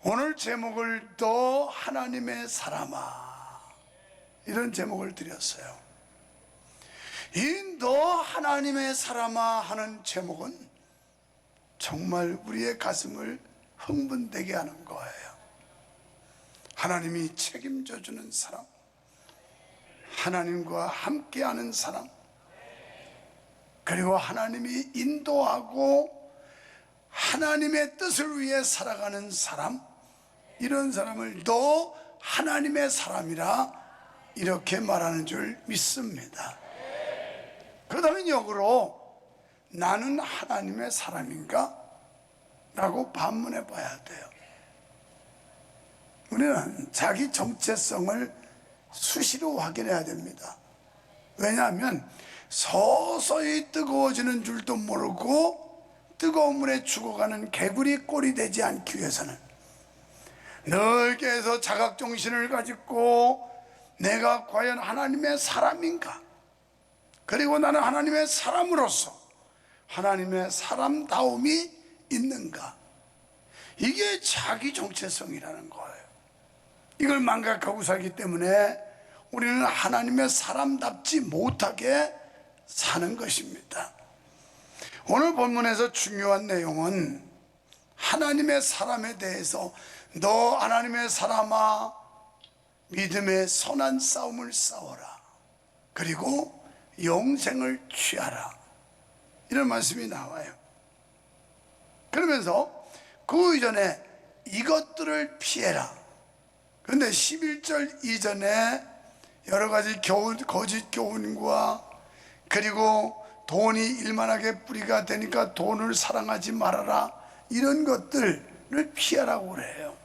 오늘 제목을 너 하나님의 사람아, 이런 제목을 드렸어요. 이 너 하나님의 사람아 하는 제목은 정말 우리의 가슴을 흥분되게 하는 거예요. 하나님이 책임져 주는 사람, 하나님과 함께하는 사람, 그리고 하나님이 인도하고 하나님의 뜻을 위해 살아가는 사람, 이런 사람을 너 하나님의 사람이라 이렇게 말하는 줄 믿습니다. 그렇다면 역으로 나는 하나님의 사람인가? 라고 반문해 봐야 돼요. 우리는 자기 정체성을 수시로 확인해야 됩니다. 왜냐하면 서서히 뜨거워지는 줄도 모르고 뜨거운 물에 죽어가는 개구리 꼴이 되지 않기 위해서는 늘 계속 자각정신을 가지고 내가 과연 하나님의 사람인가, 그리고 나는 하나님의 사람으로서 하나님의 사람다움이 있는가, 이게 자기 정체성이라는 거예요. 이걸 망각하고 살기 때문에 우리는 하나님의 사람답지 못하게 사는 것입니다. 오늘 본문에서 중요한 내용은 하나님의 사람에 대해서 너 하나님의 사람아 믿음의 선한 싸움을 싸워라, 그리고 영생을 취하라, 이런 말씀이 나와요. 그러면서 그 이전에 이것들을 피해라. 그런데 11절 이전에 여러 가지 거짓 교훈과 그리고 돈이 일만하게 뿌리가 되니까 돈을 사랑하지 말아라, 이런 것들을 피하라고 그래요.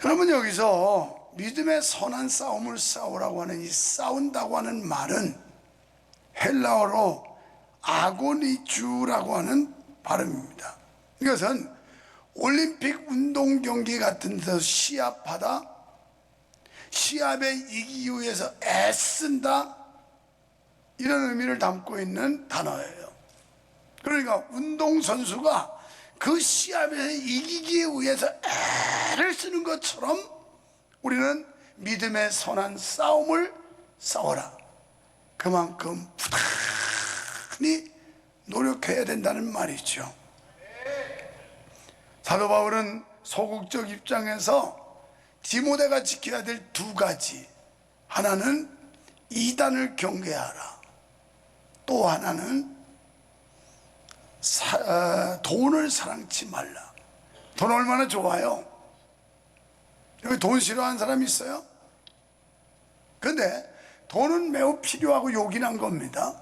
여러분, 여기서 믿음의 선한 싸움을 싸우라고 하는 이 싸운다고 하는 말은 헬라어로 아고니주라고 하는 발음입니다. 이것은 올림픽 운동 경기 같은 데서 시합하다, 시합에 이기기 위해서 애쓴다, 이런 의미를 담고 있는 단어예요. 그러니까 운동선수가 그 시합에 이기기 위해서 애를 쓰는 것처럼 우리는 믿음의 선한 싸움을 싸워라, 그만큼 부단히 노력해야 된다는 말이죠. 사도 바울은 소극적 입장에서 디모데가 지켜야 될 두 가지, 하나는 이단을 경계하라, 또 하나는 돈을 사랑치 말라. 돈 얼마나 좋아요? 여기 돈 싫어하는 사람 있어요? 근데 돈은 매우 필요하고 요긴한 겁니다.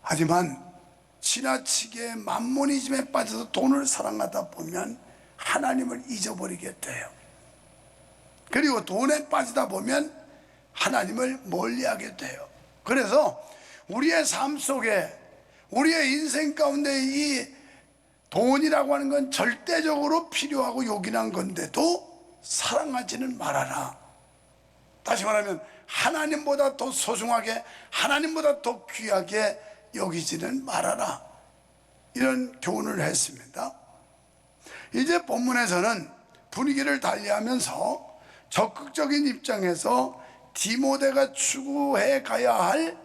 하지만 지나치게 만모니즘에 빠져서 돈을 사랑하다 보면 하나님을 잊어버리게 돼요. 그리고 돈에 빠지다 보면 하나님을 멀리하게 돼요. 그래서 우리의 삶 속에, 우리의 인생 가운데 이 돈이라고 하는 건 절대적으로 필요하고 요긴한 건데도 사랑하지는 말아라. 다시 말하면 하나님보다 더 소중하게, 하나님보다 더 귀하게 여기지는 말아라, 이런 교훈을 했습니다. 이제 본문에서는 분위기를 달리하면서 적극적인 입장에서 디모데가 추구해 가야 할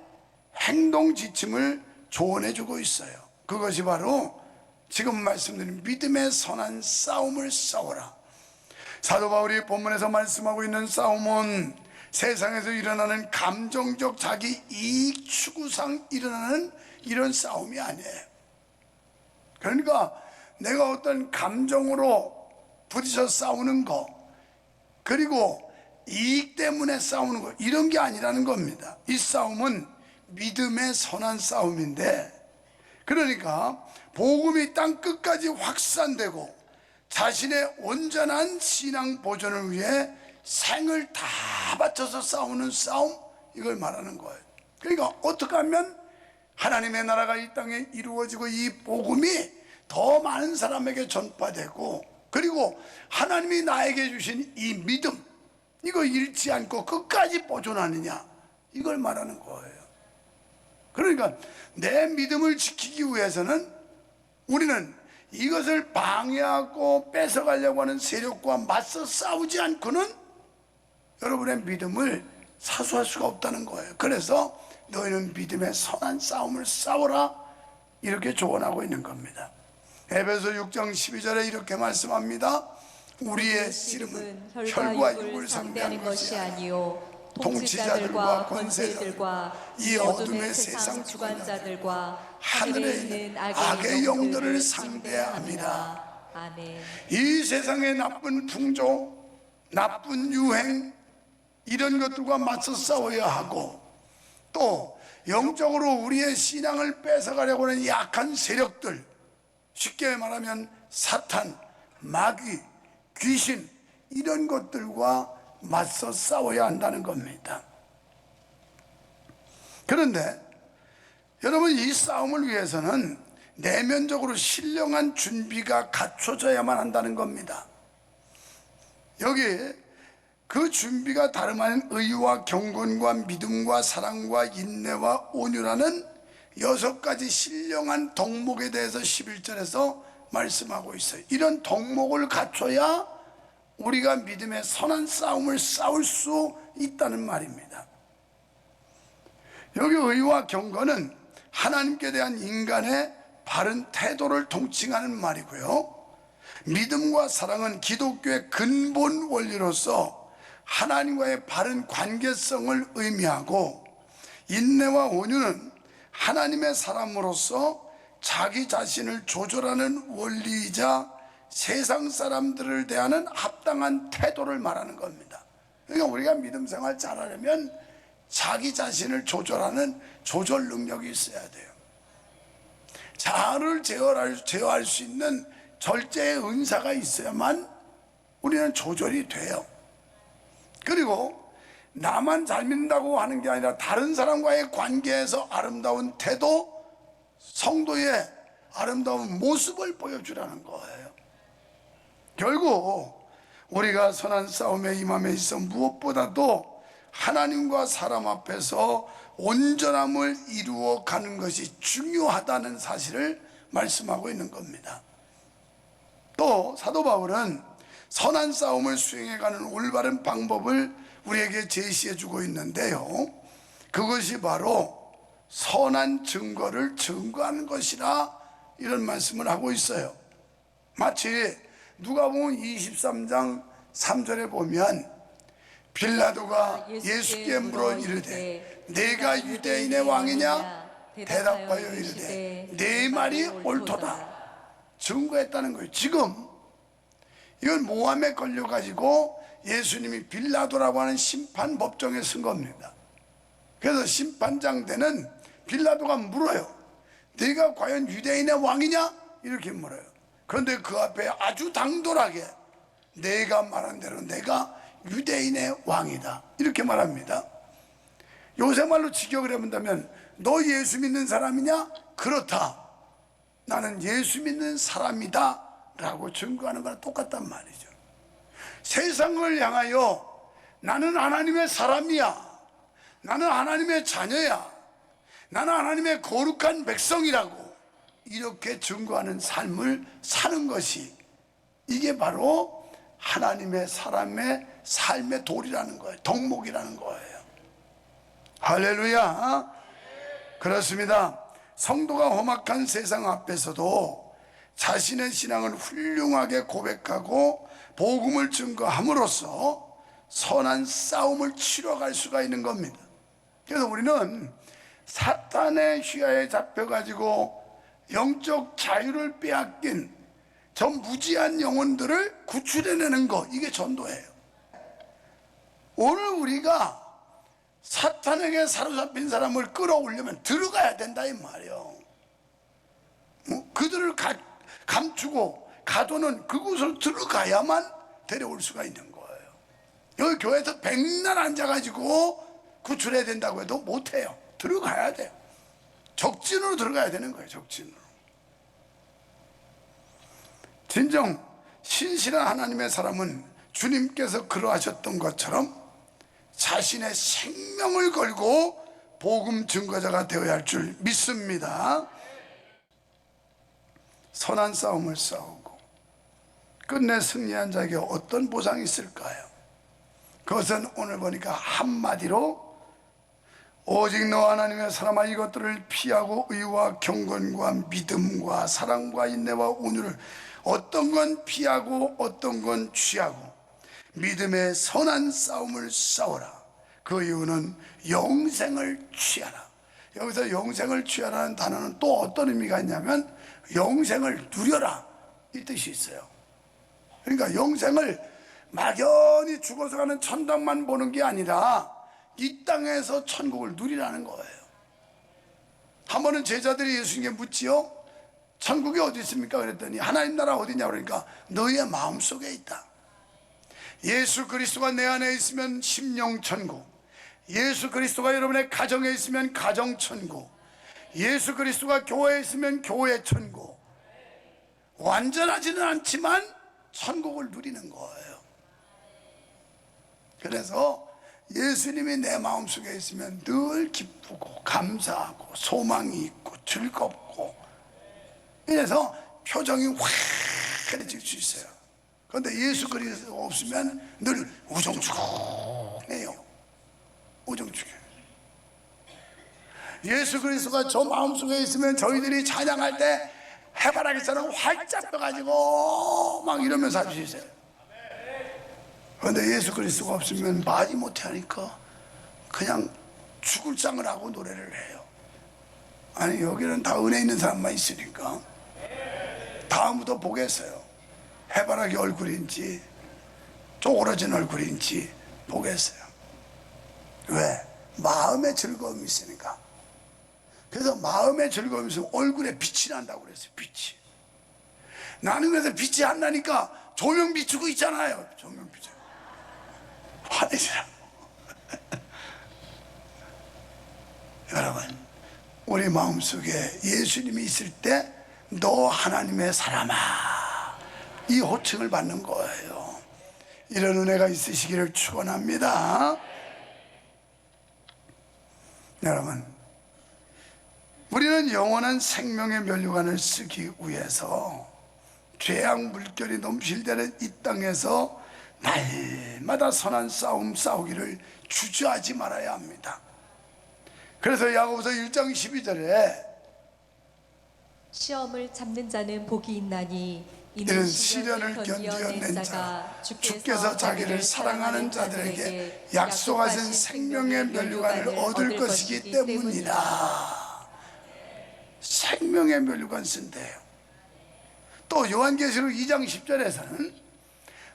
행동 지침을 조언해 주고 있어요. 그것이 바로 지금 말씀드린 믿음의 선한 싸움을 싸워라. 사도 바울이 본문에서 말씀하고 있는 싸움은 세상에서 일어나는 감정적 자기 이익 추구상 일어나는 이런 싸움이 아니에요. 그러니까 내가 어떤 감정으로 부딪혀 싸우는 거, 그리고 이익 때문에 싸우는 거, 이런 게 아니라는 겁니다. 이 싸움은 믿음의 선한 싸움인데, 그러니까 복음이 땅 끝까지 확산되고 자신의 온전한 신앙 보존을 위해 생을 다 바쳐서 싸우는 싸움, 이걸 말하는 거예요. 그러니까 어떻게 하면 하나님의 나라가 이 땅에 이루어지고 이 복음이 더 많은 사람에게 전파되고, 그리고 하나님이 나에게 주신 이 믿음, 이거 잃지 않고 끝까지 보존하느냐, 이걸 말하는 거예요. 그러니까 내 믿음을 지키기 위해서는 우리는 이것을 방해하고 뺏어가려고 하는 세력과 맞서 싸우지 않고는 여러분의 믿음을 사수할 수가 없다는 거예요. 그래서 너희는 믿음의 선한 싸움을 싸워라, 이렇게 조언하고 있는 겁니다. 에베소 6장 12절에 이렇게 말씀합니다. 우리의 씨름은 혈과 육을 상대하는 것이 아니요 통치자들과 권세들과 이 어둠의 세상 주관자들과 하늘에 있는 악의 영들을 상대함이라. 아멘. 이 세상의 나쁜 풍조, 나쁜 유행, 이런 것들과 맞서 싸워야 하고, 또 영적으로 우리의 신앙을 뺏어가려고 하는 약한 세력들, 쉽게 말하면 사탄, 마귀, 귀신, 이런 것들과 맞서 싸워야 한다는 겁니다. 그런데 여러분, 이 싸움을 위해서는 내면적으로 신령한 준비가 갖춰져야만 한다는 겁니다. 여기 그 준비가 다름 아닌 의와 경건과 믿음과 사랑과 인내와 온유라는 6가지 신령한 덕목에 대해서 11절에서 말씀하고 있어요. 이런 덕목을 갖춰야 우리가 믿음의 선한 싸움을 싸울 수 있다는 말입니다. 여기 의와 경건은 하나님께 대한 인간의 바른 태도를 통칭하는 말이고요, 믿음과 사랑은 기독교의 근본 원리로서 하나님과의 바른 관계성을 의미하고, 인내와 온유는 하나님의 사람으로서 자기 자신을 조절하는 원리이자 세상 사람들을 대하는 합당한 태도를 말하는 겁니다. 그러니까 우리가 믿음 생활 잘하려면 자기 자신을 조절하는 조절 능력이 있어야 돼요. 자아를 제어할 수 있는 절제의 은사가 있어야만 우리는 조절이 돼요. 그리고 나만 잘 믿는다고 하는 게 아니라 다른 사람과의 관계에서 아름다운 태도, 성도의 아름다운 모습을 보여주라는 거예요. 결국 우리가 선한 싸움에 임함에 있어 무엇보다도 하나님과 사람 앞에서 온전함을 이루어 가는 것이 중요하다는 사실을 말씀하고 있는 겁니다. 또 사도 바울은 선한 싸움을 수행해가는 올바른 방법을 우리에게 제시해 주고 있는데요, 그것이 바로 선한 증거를 증거하는 것이라, 이런 말씀을 하고 있어요. 마치 누가복음 23장 3절에 보면 빌라도가 예수께 물어 이르되 내가 유대인의 왕이냐? 대답하여 이르되 내 말이 옳도다. 증거했다는 거예요. 지금 이건 모함에 걸려가지고 예수님이 빌라도라고 하는 심판 법정에 쓴 겁니다. 그래서 심판장 때는 빌라도가 물어요. 네가 과연 유대인의 왕이냐? 이렇게 물어요. 그런데 그 앞에 아주 당돌하게 내가 말한 대로 내가 유대인의 왕이다, 이렇게 말합니다. 요새 말로 직역을 해본다면 너 예수 믿는 사람이냐? 그렇다. 나는 예수 믿는 사람이다 라고 증거하는 거랑 똑같단 말이죠. 세상을 향하여 나는 하나님의 사람이야, 나는 하나님의 자녀야, 나는 하나님의 거룩한 백성이라고 이렇게 증거하는 삶을 사는 것이, 이게 바로 하나님의 사람의 삶의 도리라는 거예요. 덕목이라는 거예요. 할렐루야. 그렇습니다. 성도가 험악한 세상 앞에서도 자신의 신앙을 훌륭하게 고백하고 복음을 증거함으로써 선한 싸움을 치러갈 수가 있는 겁니다. 그래서 우리는 사탄의 휘하에 잡혀가지고 영적 자유를 빼앗긴 저 무지한 영혼들을 구출해내는 것, 이게 전도예요. 오늘 우리가 사탄에게 사로잡힌 사람을 끌어올려면 들어가야 된다 이 말이에요. 그들을 감추고 가둬놓은 그곳으로 들어가야만 데려올 수가 있는 거예요. 여기 교회에서 백날 앉아가지고 구출해야 된다고 해도 못해요. 들어가야 돼요. 적진으로 들어가야 되는 거예요. 적진으로. 진정 신실한 하나님의 사람은 주님께서 그러하셨던 것처럼 자신의 생명을 걸고 복음 증거자가 되어야 할 줄 믿습니다. 선한 싸움을 싸우고 끝내 승리한 자에게 어떤 보상이 있을까요? 그것은 오늘 보니까 한마디로 오직 너 하나님의 사람아 이것들을 피하고 의와 경건과 믿음과 사랑과 인내와 온유를 어떤 건 피하고 어떤 건 취하고 믿음의 선한 싸움을 싸워라. 그 이유는 영생을 취하라. 여기서 영생을 취하라는 단어는 또 어떤 의미가 있냐면 영생을 누려라 이 뜻이 있어요. 그러니까 영생을 막연히 죽어서 가는 천당만 보는 게 아니라 이 땅에서 천국을 누리라는 거예요. 한 번은 제자들이 예수님께 묻지요. 천국이 어디 있습니까? 그랬더니 하나님 나라 어디냐 그러니까 너희의 마음속에 있다. 예수 그리스도가 내 안에 있으면 심령천국, 예수 그리스도가 여러분의 가정에 있으면 가정천국, 예수 그리스도가 교회에 있으면 교회천국. 완전하지는 않지만 천국을 누리는 거예요. 그래서 예수님이 내 마음속에 있으면 늘 기쁘고 감사하고 소망이 있고 즐겁고 이래서 표정이 화해질 수 있어요. 그런데 예수 그리스도가 없으면 늘 우정죽해요. 우정죽해. 예수 그리스도가 저 마음속에 있으면 저희들이 찬양할 때 해바라기처럼 활짝 펴가지고 막 이러면서 할 수 있어요. 그런데 예수 그리스도가 없으면 말이 못해 하니까 그냥 죽을 상을 하고 노래를 해요. 아니 여기는 다 은혜 있는 사람만 있으니까 다음부터 보겠어요. 해바라기 얼굴인지 쪼그러진 얼굴인지 보겠어요. 왜? 마음의 즐거움이 있으니까. 그래서 마음의 즐거움이 있으면 얼굴에 빛이 난다고 그랬어요. 빛이. 나는 그래서 빛이 안 나니까 조명 비추고 있잖아요. 조명 비추고 화내시라고. 여러분 우리 마음속에 예수님이 있을 때 너 하나님의 사람아 이 호칭을 받는 거예요. 이런 은혜가 있으시기를 축원합니다. 여러분 우리는 영원한 생명의 면류관을 쓰기 위해서 죄악 물결이 넘실대는 이 땅에서 날마다 선한 싸움 싸우기를 주저하지 말아야 합니다. 그래서 야고보서 1장 12절에 시험을 잡는 자는 복이 있나니 이는 시련을 견디어낸 자가 주께서 자기를 사랑하는 자들에게 약속하신 생명의 면류관을 얻을 것이기 때문이라. 생명의 면류관 쓴대요. 또 요한계시록 2장 10절에서는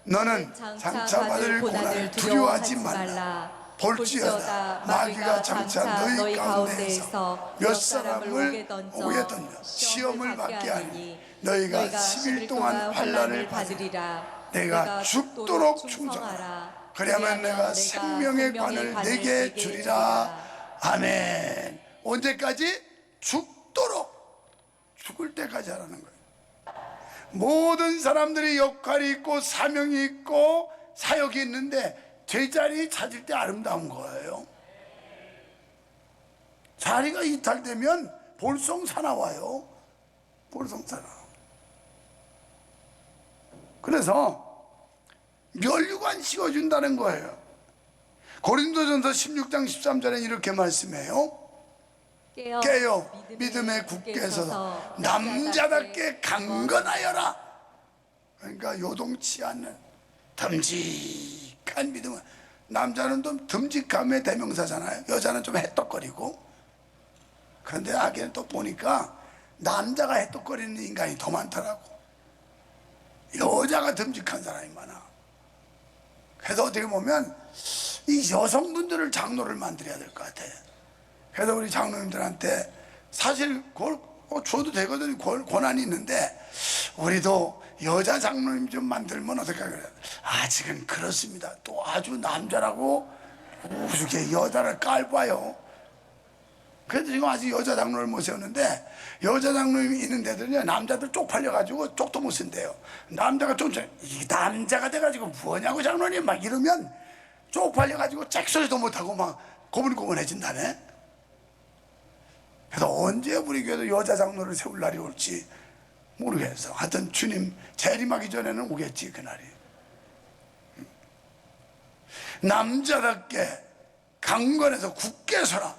너는 장차 받을 고난을 두려워하지 말라. 볼지어다 마귀가 장차 너희 가운데에서 몇 사람을 오게 던져 시험을 받게 하니 너희가 10일 동안 환난을 받으리라. 내가 죽도록 충성하라. 그래야만 내가 생명의 관을 내게 주리라. 아멘. 언제까지? 죽도록. 죽을 때까지 하라는 거예요. 모든 사람들이 역할이 있고 사명이 있고 사역이 있는데 제자리 찾을 때 아름다운 거예요. 자리가 이탈되면 볼썽 사나워요. 볼썽 사나워. 그래서 면류관 씌워준다는 거예요. 고린도전서 16장 13절에 이렇게 말씀해요. 깨어 믿음에 굳게 서서 남자답게 강건하여라. 그러니까 요동치 않는 듬직한 믿음은, 남자는 좀 듬직함의 대명사잖아요. 여자는 좀 해떡거리고. 그런데 아기는 또 보니까 남자가 해떡거리는 인간이 더 많더라고. 여자가 듬직한 사람이 많아. 그래서 어떻게 보면 이 여성분들을 장로를 만들어야 될 것 같아요. 그래서 우리 장로님들한테 사실 그걸 줘도 되거든요. 권한이 있는데 우리도 여자 장로님 좀 만들면 어떨까 그래요. 아직은 그렇습니다. 또 아주 남자라고 우습게 여자를 깔봐요. 그래도 지금 아직 여자 장로를 못 세웠는데, 여자 장로님이 있는 데들은요 남자들 쪽팔려가지고 쪽도 못 쓴대요. 남자가 좀 이 남자가 돼가지고 뭐냐고 장로님 막 이러면 쪽팔려가지고 잭소리도 못하고 막 고분고분해진다네. 그래서 언제 우리 교회도 여자 장로를 세울 날이 올지 모르겠어. 하여튼 주님 재림하기 전에는 오겠지, 그날이. 남자답게 강건해서 굳게 서라.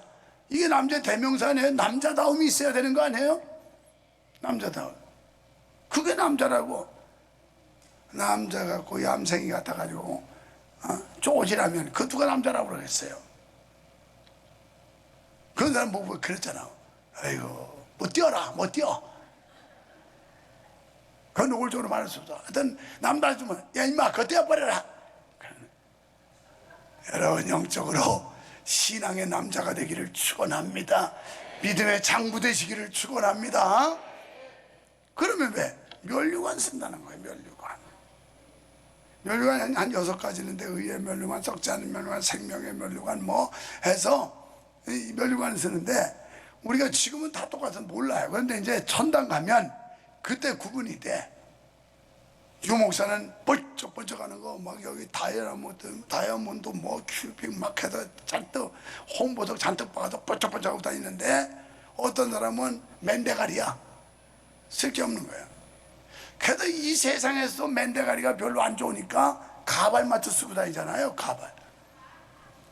이게 남자의 대명사 아니에요? 남자다움이 있어야 되는 거 아니에요? 남자다움. 그게 남자라고. 남자 같고 얌생이 같아가지고 쪼지라면 그 누가 남자라고 그러겠어요? 그런 사람 보고 그랬잖아. 아이고 못 뛰어라, 못 뛰어. 그건 노골적으로 말할 수 없어. 하여튼 남자 주면 야 임마 그거 뛰어버려라. 여러분, 영적으로 신앙의 남자가 되기를 축원합니다. 믿음의 장부 되시기를 축원합니다. 그러면 왜? 면류관 쓴다는 거예요. 면류관 한 6가지 있는데 의의 면류관, 썩지 않은 면류관, 생명의 면류관 뭐 해서 이 면류관을 쓰는데 우리가 지금은 다 똑같아서 몰라요. 그런데 이제 천당 가면 그때 구분이 돼. 유목사는 번쩍번쩍하는 거 막 여기 다이아몬드 뭐 큐빅 막 해서 잔뜩 홍보석 잔뜩 박아서 번쩍번쩍하고 다니는데 어떤 사람은 맨대가리야. 쓸데없는 거야. 그래도 이 세상에서 맨대가리가 별로 안 좋으니까 가발 맞춰 쓰고 다니잖아요. 가발.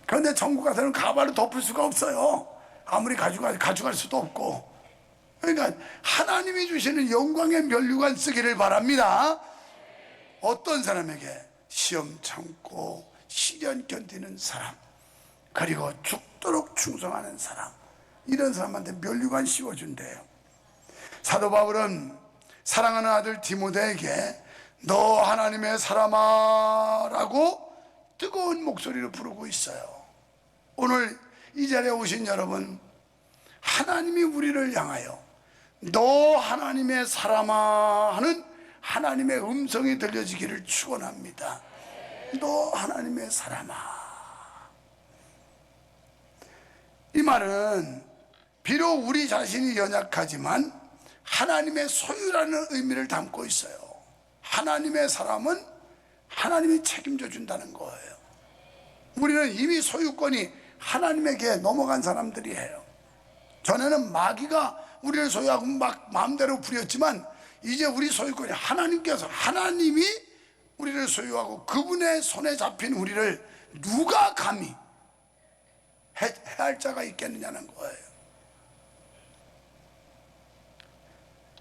그런데 천국 가서는 가발을 덮을 수가 없어요. 아무리 가져갈 수도 없고. 그러니까 하나님이 주시는 영광의 면류관 쓰기를 바랍니다. 어떤 사람에게? 시험 참고 시련 견디는 사람, 그리고 죽도록 충성하는 사람, 이런 사람한테 면류관 씌워준대요. 사도 바울은 사랑하는 아들 디모데에게 너 하나님의 사람아 라고 뜨거운 목소리로 부르고 있어요. 오늘 이 자리에 오신 여러분, 하나님이 우리를 향하여 너 하나님의 사람아 하는 하나님의 음성이 들려지기를 축원합니다. 너 하나님의 사람아. 이 말은 비록 우리 자신이 연약하지만 하나님의 소유라는 의미를 담고 있어요. 하나님의 사람은 하나님이 책임져 준다는 거예요. 우리는 이미 소유권이 하나님에게 넘어간 사람들이에요. 전에는 마귀가 우리를 소유하고 막 마음대로 부렸지만 이제 우리 소유권이 하나님께서, 하나님이 우리를 소유하고 그분의 손에 잡힌 우리를 누가 감히 해할 자가 있겠느냐는 거예요.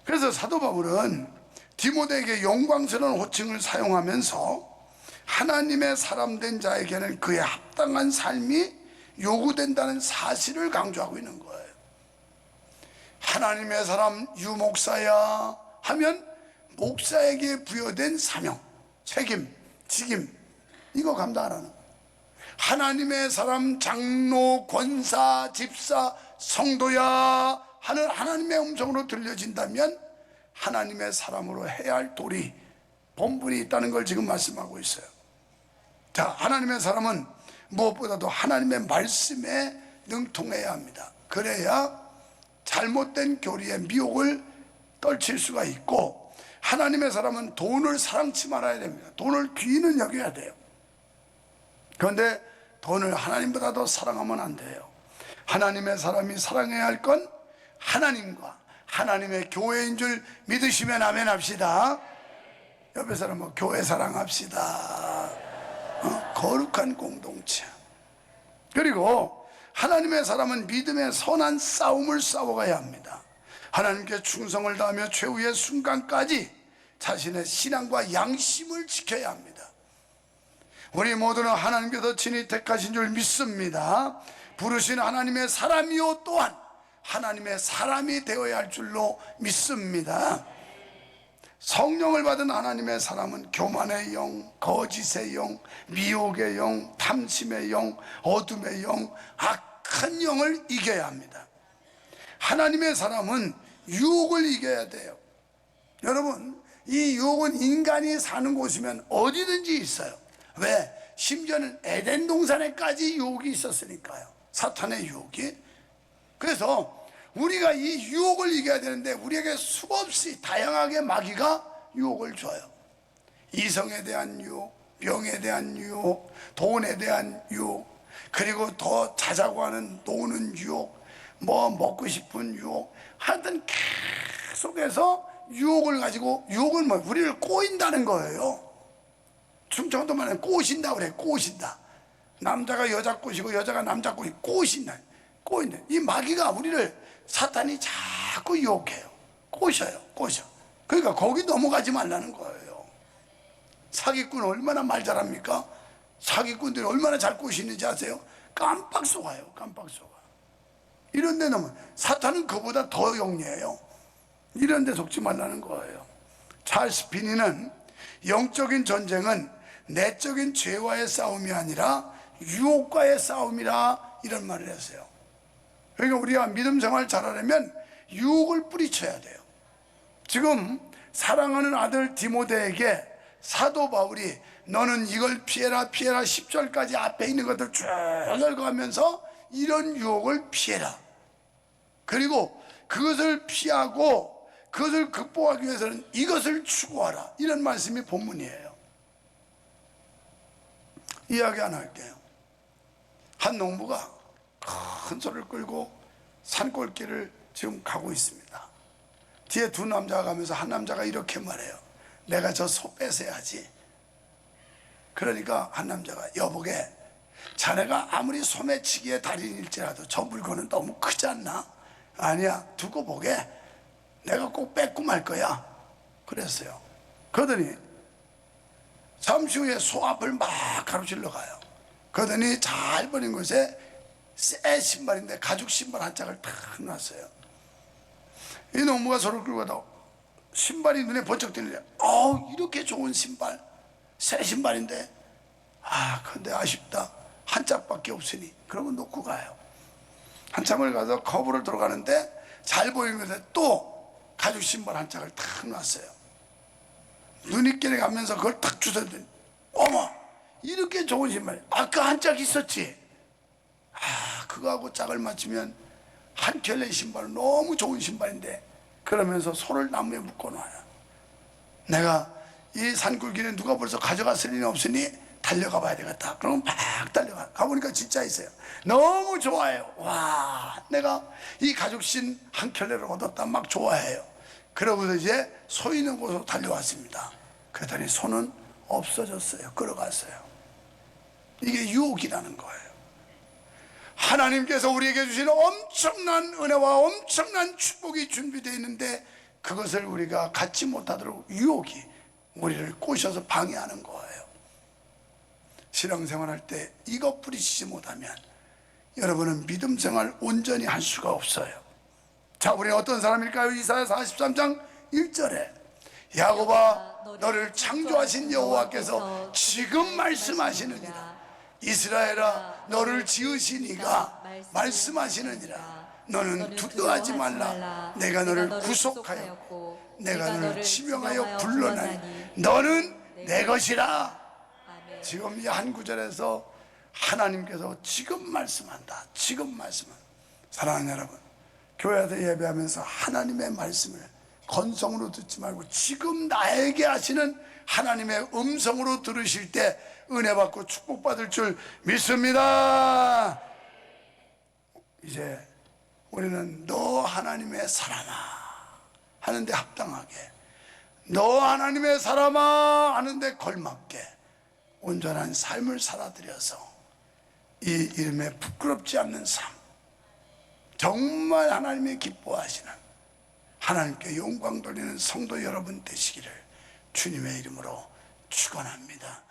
그래서 사도 바울은 디모데에게 영광스러운 호칭을 사용하면서 하나님의 사람 된 자에게는 그에 합당한 삶이 요구된다는 사실을 강조하고 있는 거예요. 하나님의 사람 유목사야 하면 목사에게 부여된 사명, 책임, 직임, 이거 감당하라는 거예요. 하나님의 사람 장로, 권사, 집사, 성도야 하는 하나님의 음성으로 들려진다면 하나님의 사람으로 해야 할 도리, 본분이 있다는 걸 지금 말씀하고 있어요. 자, 하나님의 사람은 무엇보다도 하나님의 말씀에 능통해야 합니다. 그래야 잘못된 교리의 미혹을 떨칠 수가 있고, 하나님의 사람은 돈을 사랑치 말아야 됩니다. 돈을 귀는 여겨야 돼요. 그런데 돈을 하나님보다 더 사랑하면 안 돼요. 하나님의 사람이 사랑해야 할 건 하나님과 하나님의 교회인 줄 믿으시면 아멘 합시다. 옆에 사람은 교회 사랑합시다. 거룩한 공동체. 그리고 하나님의 사람은 믿음의 선한 싸움을 싸워가야 합니다. 하나님께 충성을 다하며 최후의 순간까지 자신의 신앙과 양심을 지켜야 합니다. 우리 모두는 하나님께서 친히 택하신 줄 믿습니다. 부르신 하나님의 사람이요 또한 하나님의 사람이 되어야 할 줄로 믿습니다. 성령을 받은 하나님의 사람은 교만의 영, 거짓의 영, 미혹의 영, 탐심의 영, 어둠의 영, 악한 영을 이겨야 합니다. 하나님의 사람은 유혹을 이겨야 돼요. 여러분, 이 유혹은 인간이 사는 곳이면 어디든지 있어요. 왜? 심지어는 에덴 동산에까지 유혹이 있었으니까요. 사탄의 유혹이. 그래서 우리가 이 유혹을 이겨야 되는데 우리에게 수없이 다양하게 마귀가 유혹을 줘요. 이성에 대한 유혹, 병에 대한 유혹, 돈에 대한 유혹, 그리고 더 자자고 하는 노는 유혹, 뭐 먹고 싶은 유혹, 하여튼 계속해서 유혹을 가지고, 유혹은 뭐 우리를 꼬인다는 거예요. 충청도 말에 꼬신다 그래. 꼬신다. 남자가 여자 꼬시고 여자가 남자 꼬시고 꼬신다. 꼬인다. 이 마귀가 우리를, 사탄이 자꾸 유혹해요. 꼬셔요. 꼬셔. 그러니까 거기 넘어가지 말라는 거예요. 사기꾼 얼마나 말 잘합니까? 사기꾼들이 얼마나 잘 꼬시는지 아세요? 깜빡 속아요. 깜빡 속아. 이런 데 넘어. 사탄은 그보다 더 용리해요. 이런 데 속지 말라는 거예요. 찰스 피니는 영적인 전쟁은 내적인 죄와의 싸움이 아니라 유혹과의 싸움이라, 이런 말을 했어요. 그러니까 우리가 믿음 생활 잘하려면 유혹을 뿌리쳐야 돼요. 지금 사랑하는 아들 디모데에게 사도 바울이 너는 이걸 피해라 피해라 10절까지 앞에 있는 것들 쭉 읽어가면서 이런 유혹을 피해라, 그리고 그것을 피하고 그것을 극복하기 위해서는 이것을 추구하라, 이런 말씀이 본문이에요. 이야기 하나 할게요. 한 농부가 큰 소를 끌고 산골길을 지금 가고 있습니다. 뒤에 두 남자가 가면서 한 남자가 이렇게 말해요. 내가 저 소 뺏어야지. 그러니까 한 남자가 여보게, 자네가 아무리 소매치기의 달인일지라도 저 물건은 너무 크지 않나? 아니야, 두고 보게. 내가 꼭 뺏고 말 거야. 그랬어요. 그러더니 잠시 후에 소 앞을 막 가로질러 가요. 그러더니 잘 버린 곳에 새 신발인데 가죽 신발 한 짝을 탁 놨어요. 이 농부가 소를 끌고 가다 신발이 눈에 번쩍 띄는데, 이렇게 좋은 신발, 새 신발인데, 근데 아쉽다. 한 짝밖에 없으니. 그러면 놓고 가요. 한참을 가서 거부를 들어가는데 잘 보이는 곳에 또 가죽 신발 한 짝을 탁 놨어요. 눈이길에 가면서 그걸 탁 주웠더니, 어머, 이렇게 좋은 신발, 아까 한 짝 있었지? 그거하고 짝을 맞추면 한 켤레 신발은 너무 좋은 신발인데, 그러면서 소를 나무에 묶어놔요. 내가 이 산골길에 누가 벌써 가져갔을 리는 없으니 달려가 봐야 되겠다. 그러면 막 달려가. 가보니까 진짜 있어요. 너무 좋아해요. 와, 내가 이 가죽신 한 켤레를 얻었다. 막 좋아해요. 그러고서 이제 소 있는 곳으로 달려왔습니다. 그랬더니 소는 없어졌어요. 끌어갔어요. 이게 유혹이라는 거예요. 하나님께서 우리에게 주시는 엄청난 은혜와 엄청난 축복이 준비되어 있는데 그것을 우리가 갖지 못하도록 유혹이 우리를 꼬셔서 방해하는 거예요. 신앙생활 할 때 이거 뿌리치지 못하면 여러분은 믿음 생활 온전히 할 수가 없어요. 자, 우리는 어떤 사람일까요? 이사야 43장 1절에 야곱아, 너를 창조하신 여호와께서 지금 말씀하시느니라. 이스라엘아, 너를 지으신 이가 말씀하시느니라. 너는 두려워하지 말라. 내가 너를 구속하였고 내가 너를 지명하여 불러나니 너는 내 것이라. 지금 이 한 구절에서 하나님께서 지금 말씀한다. 지금 말씀한다. 사랑하는 여러분, 교회에서 예배하면서 하나님의 말씀을 건성으로 듣지 말고 지금 나에게 하시는 하나님의 음성으로 들으실 때 은혜 받고 축복받을 줄 믿습니다. 이제 우리는 너 하나님의 사람아 하는데 합당하게, 너 하나님의 사람아 하는데 걸맞게 온전한 삶을 살아들여서 이 이름에 부끄럽지 않는 삶, 정말 하나님이 기뻐하시는, 하나님께 영광 돌리는 성도 여러분 되시기를 주님의 이름으로 축원합니다.